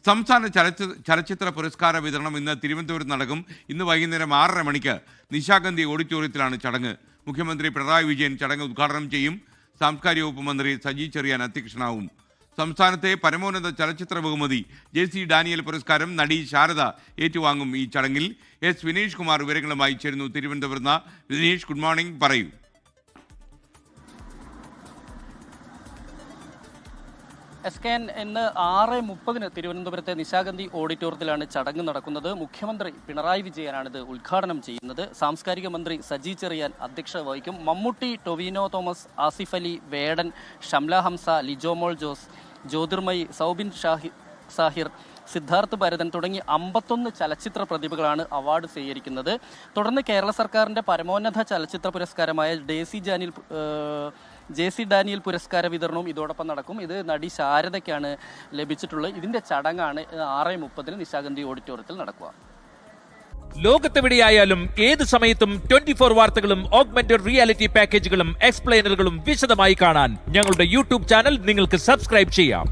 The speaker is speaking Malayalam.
സംസ്ഥാന ചലച്ചിത്ര പുരസ്കാര വിതരണം ഇന്ന് തിരുവനന്തപുരത്ത് നടക്കും. ഇന്ന് വൈകുന്നേരം 6:30 മണിക്ക് നിശാഗന്ധി ഓഡിറ്റോറിയത്തിലാണ് ചടങ്ങ്. മുഖ്യമന്ത്രി പിണറായി വിജയൻ ചടങ്ങ് ഉദ്ഘാടനം ചെയ്യും. സാംസ്കാരിക വകുപ്പ് മന്ത്രി സജി ചെറിയാൻ അധ്യക്ഷനാവും. സംസ്ഥാനത്തെ പരമോന്നത ചലച്ചിത്ര ബഹുമതി JC ഡാനിയൽ പുരസ്കാരം നടി ശാരദ ഏറ്റുവാങ്ങും. ഈ ചടങ്ങിൽ S വിനീഷ് കുമാർ വിവരങ്ങളുമായി ചേരുന്നു. തിരുവനന്തപുരത്ത് വിനീഷ്, ഗുഡ് മോർണിംഗ്, പറയൂ. SKN ഇന്ന് 6:30 തിരുവനന്തപുരത്തെ നിശാഗന്ധി ഓഡിറ്റോറിയത്തിലാണ് ചടങ്ങ് നടക്കുന്നത്. മുഖ്യമന്ത്രി പിണറായി വിജയനാണിത് ഉദ്ഘാടനം ചെയ്യുന്നത്. സാംസ്കാരിക മന്ത്രി സജി ചെറിയാൻ അധ്യക്ഷത വഹിക്കും. മമ്മൂട്ടി, ടൊവിനോ തോമസ്, ആസിഫ് അലി, വേടൻ, ഷംല ഹംസ, ലിജോമോൾ ജോസ്, ജ്യോതിർമയി, സൗബിൻ സാഹിർ, സിദ്ധാർത്ഥ് ഭരതൻ തുടങ്ങി 51 ചലച്ചിത്ര പ്രതിഭകളാണ് അവാർഡ് സ്വീകരിക്കുന്നത്. തുടർന്ന് കേരള സർക്കാരിൻ്റെ പരമോന്നത ചലച്ചിത്ര പുരസ്കാരമായ JC ഡാനിയൽ പുരസ്കാര വിതരണവും ഇതോടൊപ്പം നടക്കും. ഇത് നടി ശാരദയ്ക്കാണ് ലഭിച്ചിട്ടുള്ളത്. ഇതിൻ്റെ ചടങ്ങാണ് 6:30 നിശാഗന്ധി ഓഡിറ്റോറിയത്തിൽ നടക്കുക. ലോകത്തെവിടെയായാലും ഏത് സമയത്തും 24 വാർത്തകളും ഓഗ്മെന്റഡ് റിയാലിറ്റി പാക്കേജുകളും എക്സ്പ്ലെയിനറുകളും വിശദമായി കാണാൻ ഞങ്ങളുടെ YouTube ചാനൽ നിങ്ങൾക്ക് സബ്സ്ക്രൈബ് ചെയ്യാം.